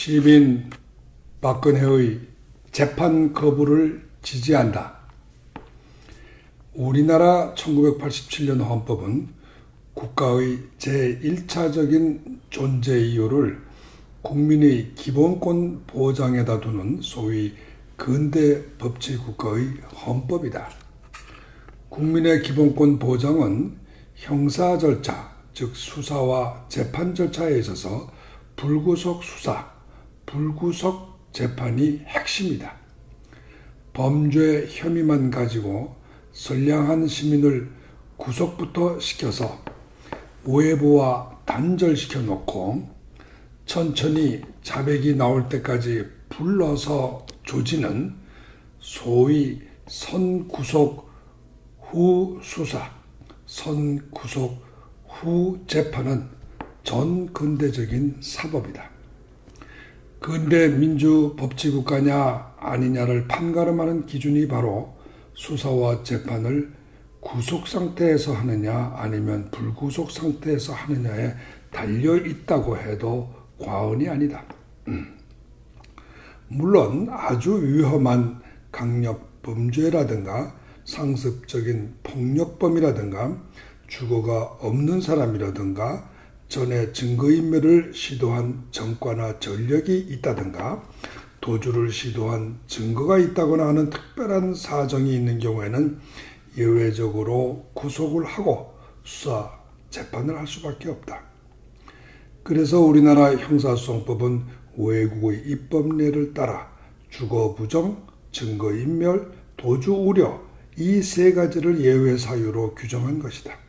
시민 박근혜의 재판 거부를 지지한다. 우리나라 1987년 헌법은 국가의 제1차적인 존재 이유를 국민의 기본권 보장에다 두는 소위 근대 법치국가의 헌법이다. 국민의 기본권 보장은 형사 절차, 즉 수사와 재판 절차에 있어서 불구속 수사, 불구속 재판이 핵심이다. 범죄 혐의만 가지고 선량한 시민을 구속부터 시켜서 외부와 단절시켜 놓고 천천히 자백이 나올 때까지 불러서 조지는 소위 선구속 후 수사, 선구속 후 재판은 전 근대적인 사법이다. 근대 민주 법치국가냐 아니냐를 판가름하는 기준이 바로 수사와 재판을 구속 상태에서 하느냐 아니면 불구속 상태에서 하느냐에 달려 있다고 해도 과언이 아니다. 물론 아주 위험한 강력 범죄라든가 상습적인 폭력범이라든가 주거가 없는 사람이라든가 전에 증거인멸을 시도한 전과나 전력이 있다든가 도주를 시도한 증거가 있다거나 하는 특별한 사정이 있는 경우에는 예외적으로 구속을 하고 수사, 재판을 할 수밖에 없다. 그래서 우리나라 형사소송법은 외국의 입법례를 따라 주거 부정, 증거인멸, 도주 우려 이 세 가지를 예외 사유로 규정한 것이다.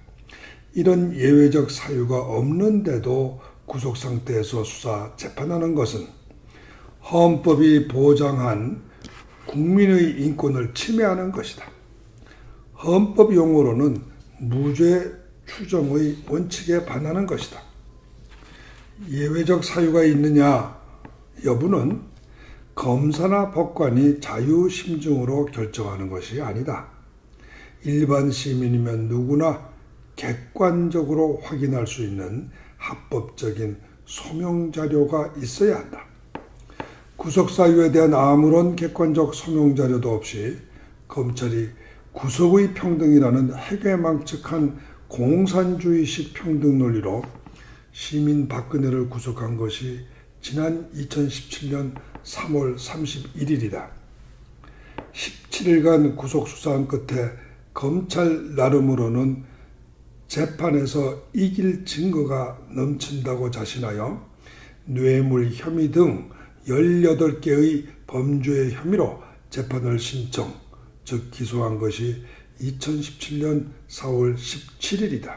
이런 예외적 사유가 없는데도 구속 상태에서 수사, 재판하는 것은 헌법이 보장한 국민의 인권을 침해하는 것이다. 헌법 용어로는 무죄 추정의 원칙에 반하는 것이다. 예외적 사유가 있느냐 여부는 검사나 법관이 자유심증으로 결정하는 것이 아니다. 일반 시민이면 누구나 객관적으로 확인할 수 있는 합법적인 소명자료가 있어야 한다. 구속사유에 대한 아무런 객관적 소명자료도 없이 검찰이 구속의 평등이라는 해괴망측한 공산주의식 평등 논리로 시민 박근혜를 구속한 것이 지난 2017년 3월 31일이다. 17일간 구속수사한 끝에 검찰 나름으로는 재판에서 이길 증거가 넘친다고 자신하여 뇌물 혐의 등 18개의 범죄 혐의로 재판을 신청, 즉 기소한 것이 2017년 4월 17일이다.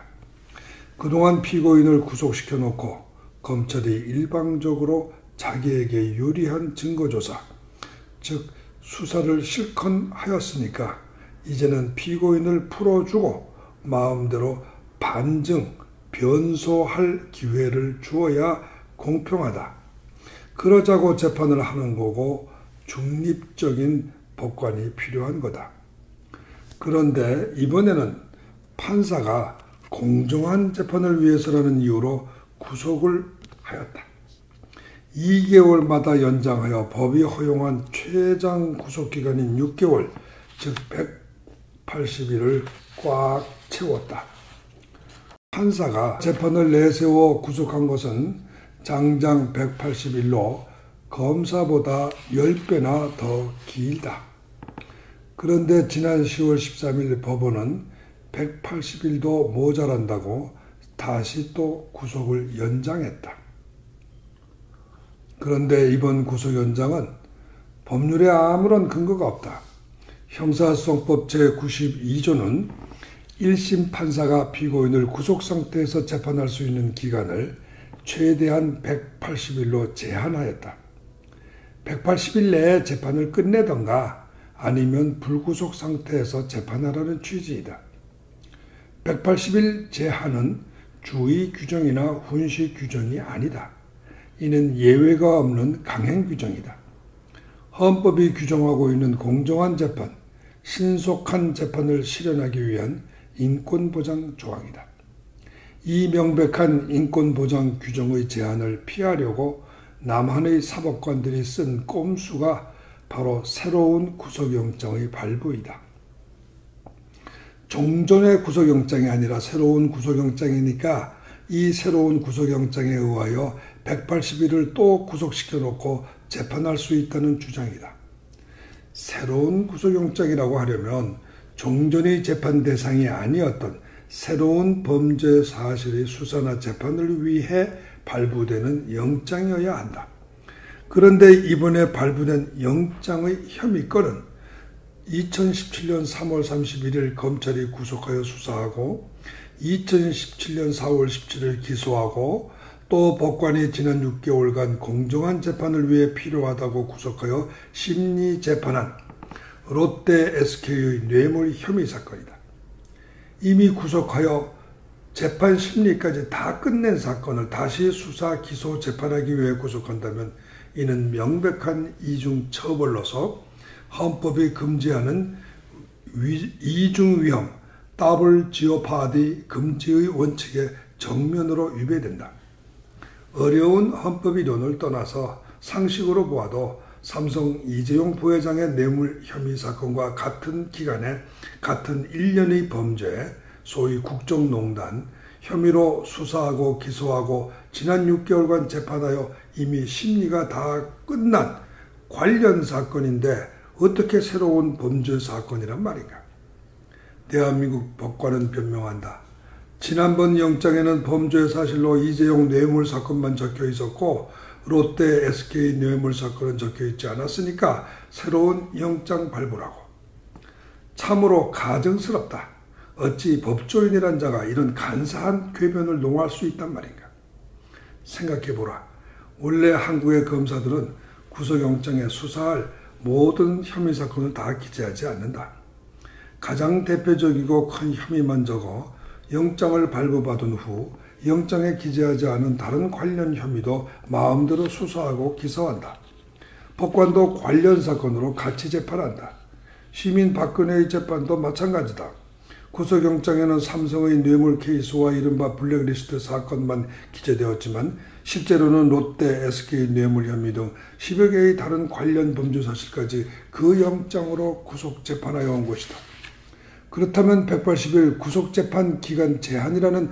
그동안 피고인을 구속시켜 놓고 검찰이 일방적으로 자기에게 유리한 증거조사, 즉 수사를 실컷 하였으니까 이제는 피고인을 풀어주고 마음대로 반증, 변소할 기회를 주어야 공평하다. 그러자고 재판을 하는 거고 중립적인 법관이 필요한 거다. 그런데 이번에는 판사가 공정한 재판을 위해서라는 이유로 구속을 하였다. 2개월마다 연장하여 법이 허용한 최장 구속기간인 6개월, 즉 180일을 꽉 채웠다. 판사가 재판을 내세워 구속한 것은 장장 180일로 검사보다 10배나 더 길다. 그런데 지난 10월 13일 법원은 180일도 모자란다고 다시 또 구속을 연장했다. 그런데 이번 구속 연장은 법률에 아무런 근거가 없다. 형사소송법 제92조는 1심 판사가 피고인을 구속 상태에서 재판할 수 있는 기간을 최대한 180일로 제한하였다. 180일 내에 재판을 끝내던가 아니면 불구속 상태에서 재판하라는 취지이다. 180일 제한은 주의 규정이나 훈시 규정이 아니다. 이는 예외가 없는 강행 규정이다. 헌법이 규정하고 있는 공정한 재판, 신속한 재판을 실현하기 위한 인권보장 조항이다. 이 명백한 인권보장 규정의 제한을 피하려고 남한의 사법관들이 쓴 꼼수가 바로 새로운 구속영장의 발부이다. 종전의 구속영장이 아니라 새로운 구속영장이니까 이 새로운 구속영장에 의하여 180일을 또 구속시켜 놓고 재판할 수 있다는 주장이다. 새로운 구속영장이라고 하려면 종전의 재판 대상이 아니었던 새로운 범죄 사실의 수사나 재판을 위해 발부되는 영장이어야 한다. 그런데 이번에 발부된 영장의 혐의건은 2017년 3월 31일 검찰이 구속하여 수사하고 2017년 4월 17일 기소하고 또 법관이 지난 6개월간 공정한 재판을 위해 필요하다고 구속하여 심리 재판한 롯데 SK의 뇌물 혐의 사건이다. 이미 구속하여 재판 심리까지 다 끝낸 사건을 다시 수사, 기소, 재판하기 위해 구속한다면 이는 명백한 이중처벌로서 헌법이 금지하는 이중위험, 더블 지오파디 금지의 원칙에 정면으로 위배된다. 어려운 헌법이론을 떠나서 상식으로 보아도 삼성 이재용 부회장의 뇌물 혐의 사건과 같은 기간에 같은 1년의 범죄, 소위 국정농단, 혐의로 수사하고 기소하고 지난 6개월간 재판하여 이미 심리가 다 끝난 관련 사건인데 어떻게 새로운 범죄 사건이란 말인가? 대한민국 법관은 변명한다. 지난번 영장에는 범죄 사실로 이재용 뇌물 사건만 적혀 있었고 롯데 SK 뇌물 사건은 적혀 있지 않았으니까 새로운 영장 발부라고. 참으로 가증스럽다. 어찌 법조인이란 자가 이런 간사한 궤변을 농할 수 있단 말인가? 생각해보라. 원래 한국의 검사들은 구속영장에 수사할 모든 혐의 사건을 다 기재하지 않는다. 가장 대표적이고 큰 혐의만 적어 영장을 발부받은 후 영장에 기재하지 않은 다른 관련 혐의도 마음대로 수사하고 기소한다. 법관도 관련 사건으로 같이 재판한다. 시민 박근혜의 재판도 마찬가지다. 구속영장에는 삼성의 뇌물 케이스와 이른바 블랙리스트 사건만 기재되었지만 실제로는 롯데, SK 뇌물 혐의 등 10여 개의 다른 관련 범죄 사실까지 그 영장으로 구속재판하여 온 것이다. 그렇다면 180일 구속재판 기간 제한이라는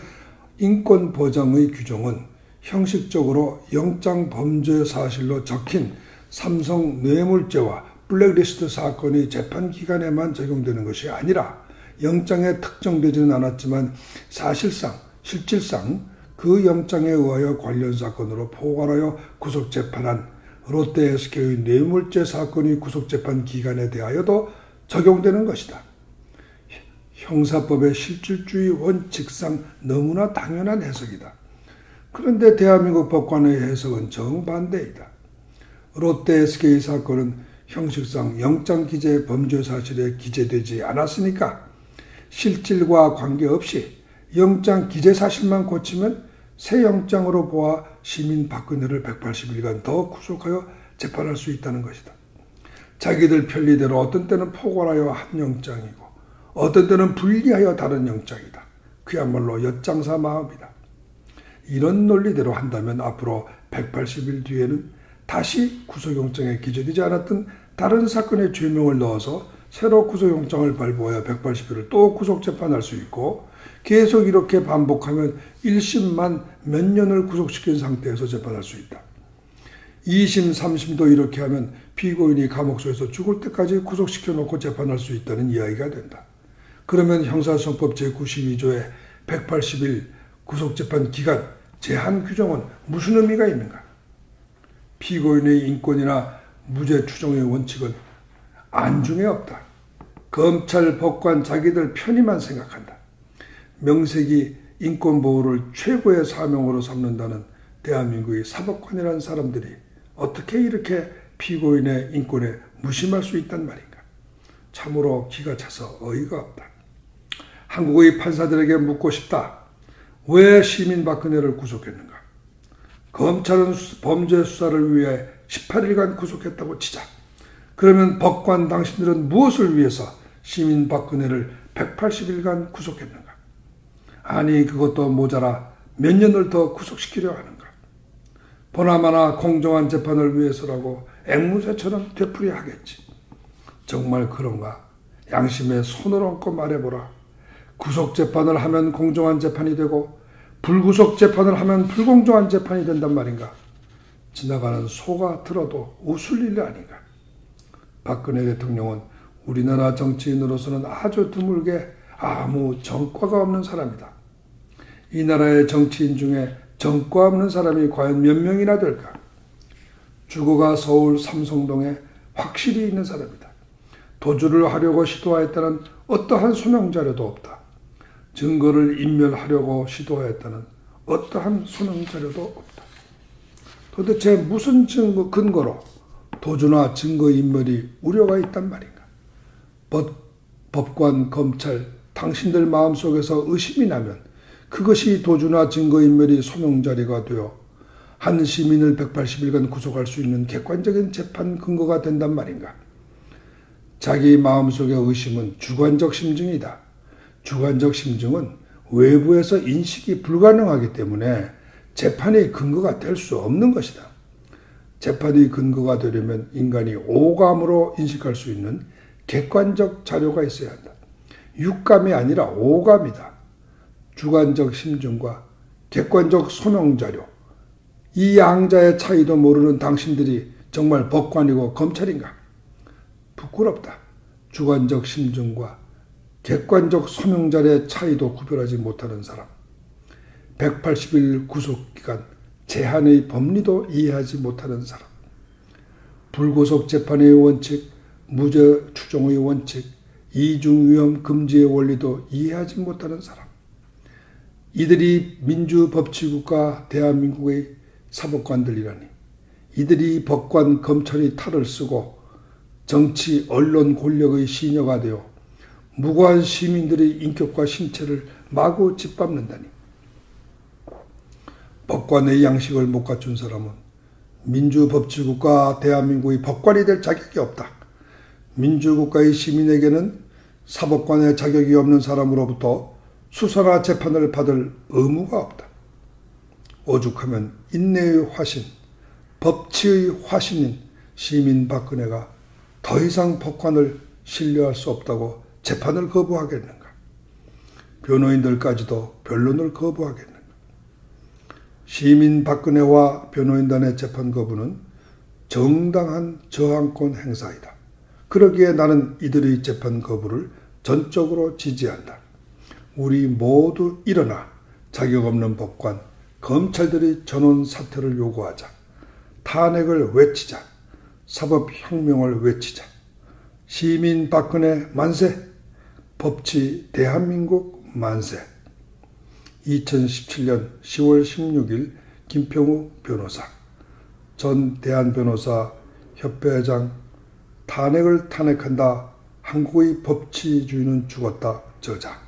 인권보장의 규정은 형식적으로 영장 범죄 사실로 적힌 삼성 뇌물죄와 블랙리스트 사건의 재판 기간에만 적용되는 것이 아니라 영장에 특정되지는 않았지만 사실상, 실질상 그 영장에 의하여 관련 사건으로 포괄하여 구속재판한 롯데 SK의 뇌물죄 사건의 구속재판 기간에 대하여도 적용되는 것이다. 형사법의 실질주의 원칙상 너무나 당연한 해석이다. 그런데 대한민국 법관의 해석은 정반대이다. 롯데 SK 사건은 형식상 영장 기재 범죄 사실에 기재되지 않았으니까 실질과 관계없이 영장 기재 사실만 고치면 새 영장으로 보아 시민 박근혜를 180일간 더 구속하여 재판할 수 있다는 것이다. 자기들 편리대로 어떤 때는 포괄하여 한 영장이고 어떤 때는 분리하여 다른 영장이다. 그야말로 엿장사 마음이다. 이런 논리대로 한다면 앞으로 180일 뒤에는 다시 구속영장에 기재되지 않았던 다른 사건의 죄명을 넣어서 새로 구속영장을 발부하여 180일을 또 구속재판할 수 있고 계속 이렇게 반복하면 1심만 몇 년을 구속시킨 상태에서 재판할 수 있다. 2심, 3심도 이렇게 하면 피고인이 감옥소에서 죽을 때까지 구속시켜 놓고 재판할 수 있다는 이야기가 된다. 그러면 형사소송법 제92조의 180일 구속재판 기간 제한 규정은 무슨 의미가 있는가? 피고인의 인권이나 무죄 추정의 원칙은 안중에 없다. 검찰, 법관 자기들 편의만 생각한다. 명색이 인권보호를 최고의 사명으로 삼는다는 대한민국의 사법관이라는 사람들이 어떻게 이렇게 피고인의 인권에 무심할 수 있단 말인가? 참으로 기가 차서 어이가 없다. 한국의 판사들에게 묻고 싶다. 왜 시민 박근혜를 구속했는가? 검찰은 범죄 수사를 위해 18일간 구속했다고 치자. 그러면 법관 당신들은 무엇을 위해서 시민 박근혜를 180일간 구속했는가? 아니 그것도 모자라 몇 년을 더 구속시키려 하는가? 보나마나 공정한 재판을 위해서라고 앵무새처럼 되풀이하겠지. 정말 그런가? 양심에 손을 얹고 말해보라. 구속 재판을 하면 공정한 재판이 되고 불구속 재판을 하면 불공정한 재판이 된단 말인가? 지나가는 소가 들어도 웃을 일 아닌가? 박근혜 대통령은 우리나라 정치인으로서는 아주 드물게 아무 전과가 없는 사람이다. 이 나라의 정치인 중에 전과 없는 사람이 과연 몇 명이나 될까? 주거가 서울 삼성동에 확실히 있는 사람이다. 도주를 하려고 시도하였다는 어떠한 소명자료도 없다. 증거를 인멸하려고 시도하였다는 어떠한 소명자료도 없다. 도대체 무슨 근거로 도주나 증거인멸이 우려가 있단 말인가? 법관, 검찰, 당신들 마음속에서 의심이 나면 그것이 도주나 증거인멸이 소명자료가 되어 한 시민을 180일간 구속할 수 있는 객관적인 재판 근거가 된단 말인가? 자기 마음속의 의심은 주관적 심증이다. 주관적 심증은 외부에서 인식이 불가능하기 때문에 재판의 근거가 될 수 없는 것이다. 재판의 근거가 되려면 인간이 오감으로 인식할 수 있는 객관적 자료가 있어야 한다. 육감이 아니라 오감이다. 주관적 심증과 객관적 소명자료, 이 양자의 차이도 모르는 당신들이 정말 법관이고 검찰인가? 부끄럽다. 주관적 심증과 객관적 소명자료의 차이도 구별하지 못하는 사람. 180일 구속기간 제한의 법리도 이해하지 못하는 사람. 불구속 재판의 원칙, 무죄 추정의 원칙, 이중위험 금지의 원리도 이해하지 못하는 사람. 이들이 민주법치국가 대한민국의 사법관들이라니. 이들이 법관, 검찰의 탈을 쓰고 정치, 언론 권력의 시녀가 되어 무고한 시민들의 인격과 신체를 마구 짓밟는다니. 법관의 양식을 못 갖춘 사람은 민주법치국가 대한민국의 법관이 될 자격이 없다. 민주국가의 시민에게는 사법관의 자격이 없는 사람으로부터 수사나 재판을 받을 의무가 없다. 오죽하면 인내의 화신, 법치의 화신인 시민 박근혜가 더 이상 법관을 신뢰할 수 없다고 재판을 거부하겠는가? 변호인들까지도 변론을 거부하겠는가? 시민 박근혜와 변호인단의 재판 거부는 정당한 저항권 행사이다. 그러기에 나는 이들의 재판 거부를 전적으로 지지한다. 우리 모두 일어나 자격 없는 법관, 검찰들의 전원 사퇴를 요구하자. 탄핵을 외치자. 사법혁명을 외치자. 시민 박근혜 만세! 법치 대한민국 만세! 2017년 10월 16일 김평우 변호사, 전 대한변호사 협회회장, 탄핵을 탄핵한다. 한국의 법치주의는 죽었다. 저자.